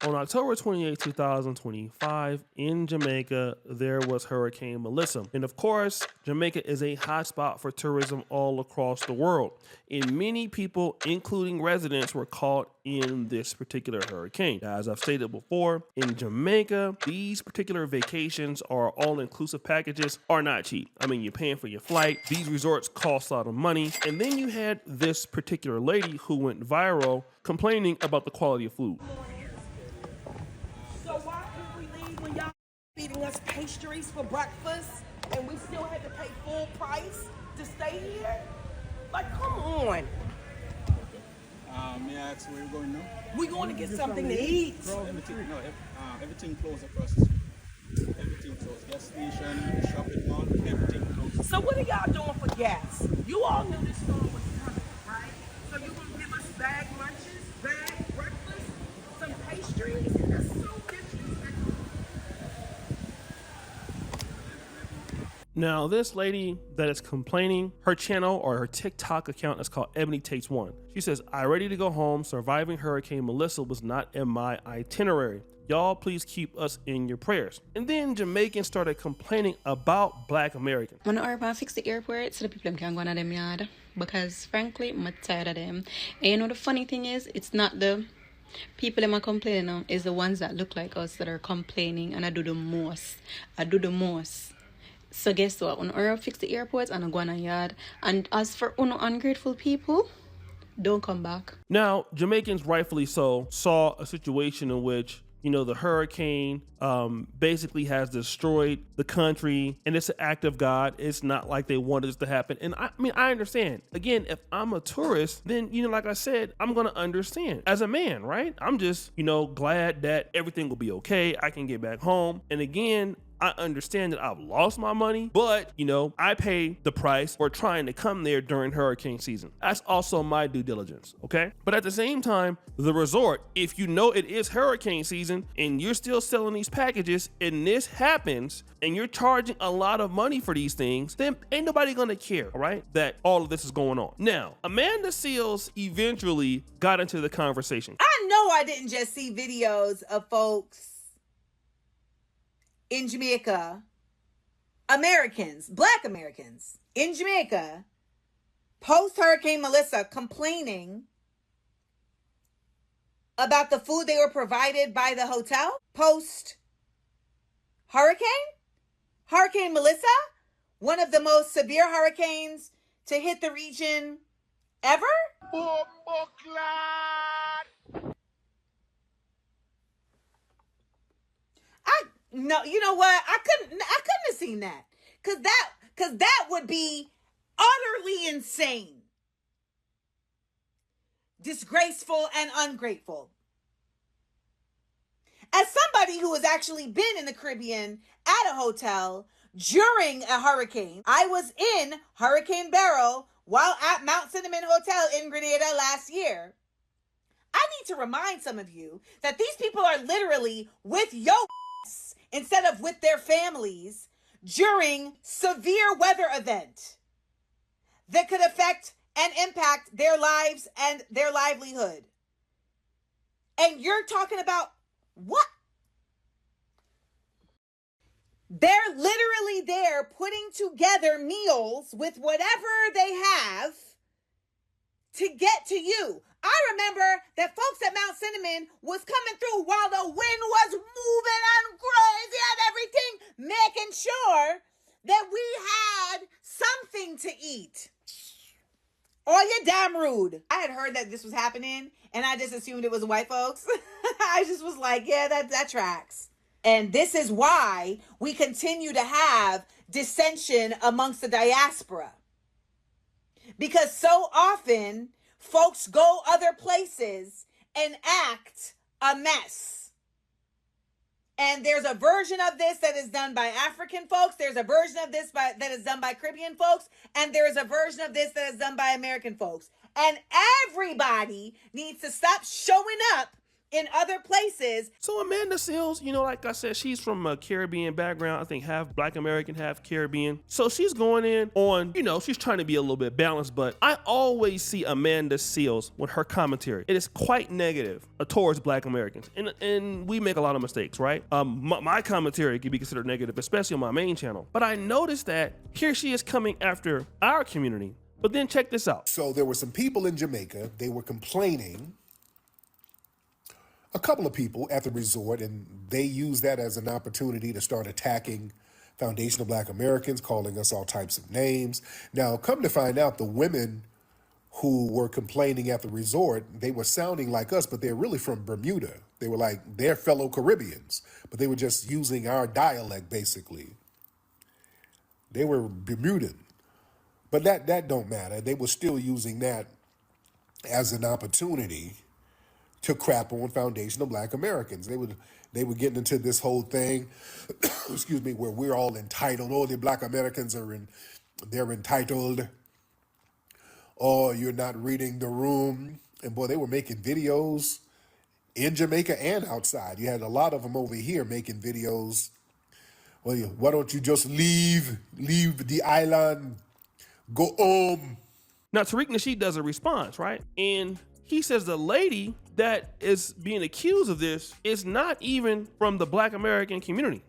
On October 28, 2025, in Jamaica, there was Hurricane Melissa. And of course, Jamaica is a hotspot for tourism all across the world. And many people, including residents, were caught in this particular hurricane. Now, as I've stated before, in Jamaica, these particular vacations or all-inclusive packages are not cheap. I mean, you're paying for your flight. These resorts cost a lot of money. And then you had this particular lady who went viral complaining about the quality of food. So why couldn't we leave when y'all feeding us pastries for breakfast and we still had to pay full price to stay here? Like, come on. May I ask where you're going now? We're going to get something to eat. Everything closed across the street. Everything closed. Gas station, shopping mall, everything closed. So what are y'all doing for gas? You all knew this storm was coming, right? So you're going to give us bag lunches, bag breakfast, some pastries? That's so disrespectful. Now, this lady that is complaining, her channel or her TikTok account is called Ebony Takes One. She says, "I'm ready to go home. Surviving Hurricane Melissa was not in my itinerary. Y'all please keep us in your prayers." And then Jamaicans started complaining about Black Americans. When urban fix the airport so the people can go in them yard, because frankly, I'm tired of them. And you know the funny thing is, it's not the people that are complaining now, it's the ones that look like us that are complaining, and I do the most. So guess what? When I fix the airports and I go on a yard, and as for ungrateful people, don't come back. Now, Jamaicans rightfully so saw a situation in which, you know, the hurricane basically has destroyed the country, and it's an act of God. It's not like they wanted this to happen. And I mean, I understand. Again, if I'm a tourist, then, you know, like I said, I'm going to understand. As a man, right? I'm just, you know, glad that everything will be okay. I can get back home. And again, I understand that I've lost my money, but, you know, I pay the price for trying to come there during hurricane season. That's also my due diligence, okay? But at the same time, the resort, if you know it is hurricane season and you're still selling these packages and this happens and you're charging a lot of money for these things, then ain't nobody gonna care, all right, that all of this is going on. Now, Amanda Seales eventually got into the conversation. I know I didn't just see videos of folks in Jamaica, Americans, Black Americans in Jamaica, post-Hurricane Melissa, complaining about the food they were provided by the hotel post-hurricane. Hurricane Melissa, one of the most severe hurricanes to hit the region ever. No, you know what? I couldn't have seen that. Cause that would be utterly insane. Disgraceful and ungrateful. As somebody who has actually been in the Caribbean at a hotel during a hurricane, I was in Hurricane Beryl while at Mount Cinnamon Hotel in Grenada last year. I need to remind some of you that these people are literally with your instead of with their families during severe weather event that could affect and impact their lives and their livelihood. And you're talking about what? They're literally there putting together meals with whatever they have to get to you. I remember that folks at Mount Cinnamon was coming through while the wind was moving and crazy and everything, making sure that we had something to eat. Oh, you're damn rude. I had heard that this was happening, and I just assumed it was white folks. I just was like, yeah, that tracks. And this is why we continue to have dissension amongst the diaspora. Because so often folks go other places and act a mess. And there's a version of this that is done by African folks. There's a version of this that is done by Caribbean folks. And there's a version of this that is done by American folks. And everybody needs to stop showing up in other places. So Amanda Seales, you know, like I said, she's from a Caribbean background. I think half Black American, half Caribbean. So she's going in on, you know, she's trying to be a little bit balanced, but I always see Amanda Seales with her commentary. It is quite negative towards Black Americans. And we make a lot of mistakes, right? My commentary can be considered negative, especially on my main channel. But I noticed that here she is coming after our community. But then check this out. So there were some people in Jamaica, they were complaining, a couple of people at the resort, and they used that as an opportunity to start attacking foundational Black Americans, calling us all types of names. Now, come to find out, the women who were complaining at the resort, they were sounding like us, but they're really from Bermuda. They were like their fellow Caribbeans, but they were just using our dialect, basically. They were Bermudan. But that don't matter. They were still using that as an opportunity to crap on foundational Black Americans. They were getting into this whole thing, excuse me, where we're all entitled. Oh, the Black Americans they're entitled. Oh, you're not reading the room. And boy, they were making videos in Jamaica and outside. You had a lot of them over here making videos. Well, why don't you just leave the island, go home? Now, Tariq Nasheed does a response, right? And he says the lady that is being accused of this is not even from the Black American community,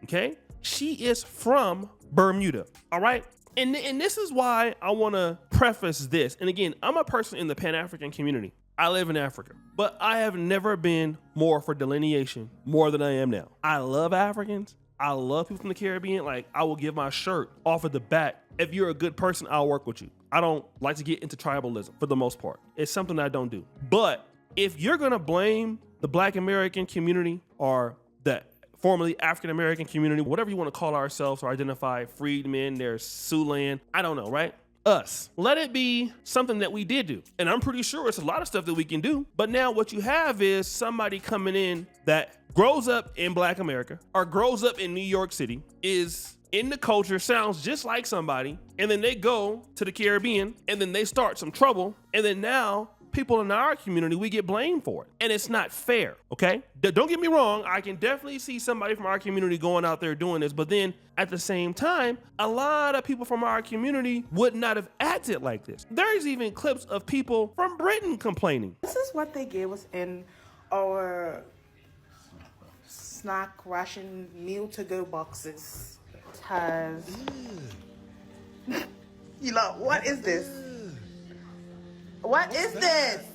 okay? She is from Bermuda, all right? And this is why I want to preface this. And again, I'm a person in the Pan-African community. I live in Africa, but I have never been more for delineation more than I am now. I love Africans. I love people from the Caribbean. Like, I will give my shirt off of the bat. If you're a good person, I'll work with you. I don't like to get into tribalism for the most part. It's something I don't do. But if you're going to blame the Black American community or the formerly African American community, whatever you want to call ourselves or identify, freedmen, there's Siouxland, I don't know, right? Us. Let it be something that we did do. And I'm pretty sure it's a lot of stuff that we can do. But now what you have is somebody coming in that grows up in Black America or grows up in New York City, is in the culture, sounds just like somebody, and then they go to the Caribbean and then they start some trouble, and then now people in our community, we get blamed for it. And it's not fair, okay? Don't get me wrong, I can definitely see somebody from our community going out there doing this, but then at the same time, a lot of people from our community would not have acted like this. There's even clips of people from Britain complaining. This is what they gave us in our snack ration meal to go boxes. It has, you know, what is this? What is this?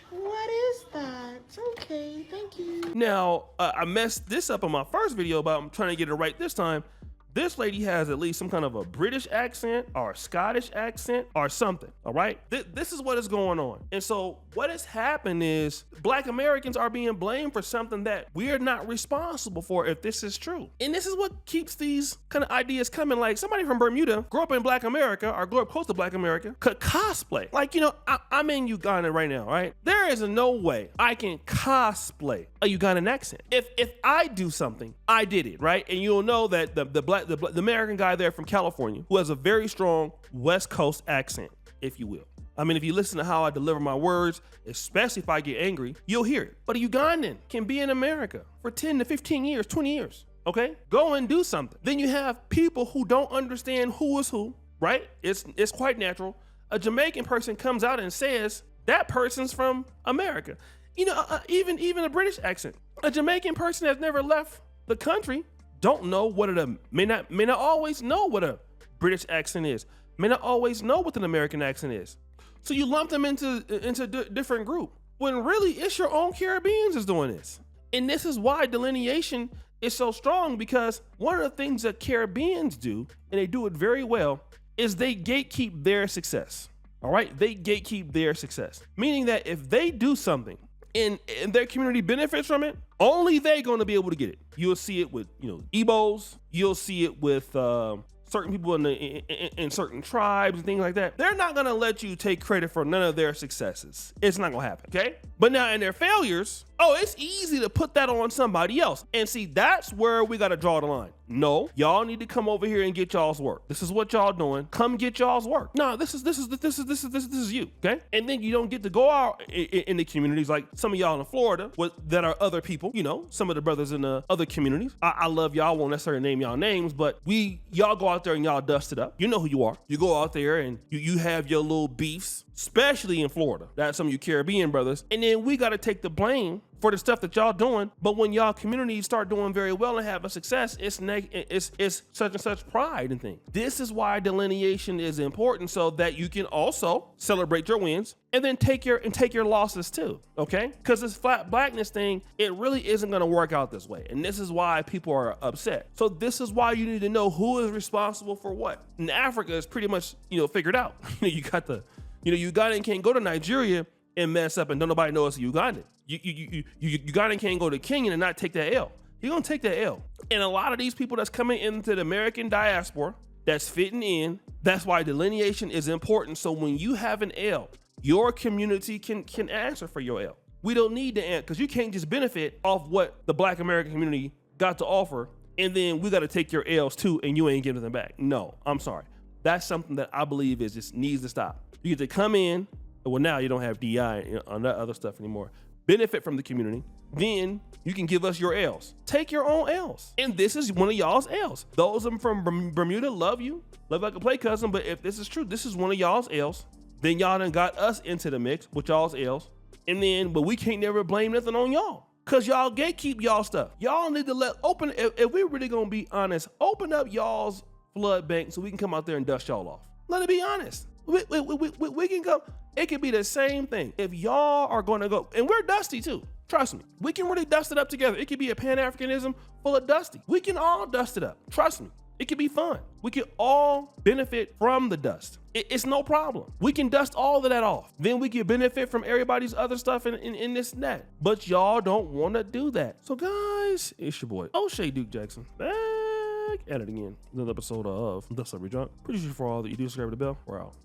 What is that? Okay, thank you. Now, I messed this up on my first video, but I'm trying to get it right this time. This lady has at least some kind of a British accent or Scottish accent or something, all right? This is what is going on. And so what has happened is Black Americans are being blamed for something that we are not responsible for if this is true. And this is what keeps these kind of ideas coming. Like, somebody from Bermuda grew up in Black America or grew up close to Black America could cosplay. Like, you know, I'm in Uganda right now, right? There is no way I can cosplay a Ugandan accent. If I do something, I did it, right? And you'll know that the American guy there from California who has a very strong West Coast accent, if you will. I mean, if you listen to how I deliver my words, especially if I get angry, you'll hear it. But a Ugandan can be in America for 10 to 15 years, 20 years, okay? Go and do something. Then you have people who don't understand who is who, right? It's quite natural. A Jamaican person comes out and says, that person's from America. You know, even a British accent. A Jamaican person that's never left the country don't know what may not always know what a British accent is, may not always know what an American accent is. So you lump them into different group when really it's your own Caribbeans is doing this. And this is why delineation is so strong, because one of the things that Caribbeans do, and they do it very well, is they gatekeep their success. All right, they gatekeep their success, meaning that if they do something and their community benefits from it, only they're going to be able to get it. You'll see it with, you know, Igbos. You'll see it with certain people in certain tribes and things like that. They're not going to let you take credit for none of their successes. It's not going to happen, okay? But now in their failures, Oh, it's easy to put that on somebody else. And see, that's where we got to draw the line. No, y'all need to come over here and get y'all's work. This is what y'all doing. Come get y'all's work. No, this is you, okay? And then you don't get to go out in the communities like some of y'all in Florida that are other people, you know, some of the brothers in the other communities. I love y'all, won't necessarily name y'all names, but y'all go out there and y'all dust it up. You know who you are. You go out there and you have your little beefs, especially in Florida. That's some of you Caribbean brothers. And then we got to take the blame for the stuff that y'all doing. But when y'all communities start doing very well and having success, it's such and such pride and things. This is why delineation is important, so that you can also celebrate your wins and then take your losses too, okay? Because this flat blackness thing, it really isn't gonna work out this way. And this is why people are upset. So this is why you need to know who is responsible for what. In Africa, is pretty much, figured out. You got Ugandan can't go to Nigeria and mess up and don't nobody know it's Ugandan. Ugandan can't go to Kenya and not take that L. You're gonna take that L. And a lot of these people that's coming into the American diaspora, that's fitting in, that's why delineation is important. So when you have an L, your community can answer for your L. We don't need to answer, because you can't just benefit off what the Black American community got to offer, and then we got to take your L's too, and you ain't giving them back. No, I'm sorry. That's something that I believe is just needs to stop. You get to come in, well, now you don't have DI on that other stuff anymore. Benefit from the community, then you can give us your L's. Take your own L's. And this is one of y'all's L's. Those of them from Bermuda love you, love like a play cousin, but if this is true, this is one of y'all's L's. Then y'all done got us into the mix with y'all's L's. And then, but we can't never blame nothing on y'all, because y'all gatekeep y'all stuff. Y'all need to if we're really gonna be honest, open up y'all's flood bank so we can come out there and dust y'all off. Let it be honest. We can go. It could be the same thing. If y'all are going to go, and we're dusty too, trust me, we can really dust it up together. It could be a Pan-Africanism full of dusty. We can all dust it up. Trust me. It could be fun. We can all benefit from the dust. It's no problem. We can dust all of that off. Then we can benefit from everybody's other stuff in this and that. But y'all don't want to do that. So guys, it's your boy, Oshay Duke Jackson. Back at it again. Another episode of The Celebrity Drunk. Pretty sure for all that you do, subscribe to the bell. We're out.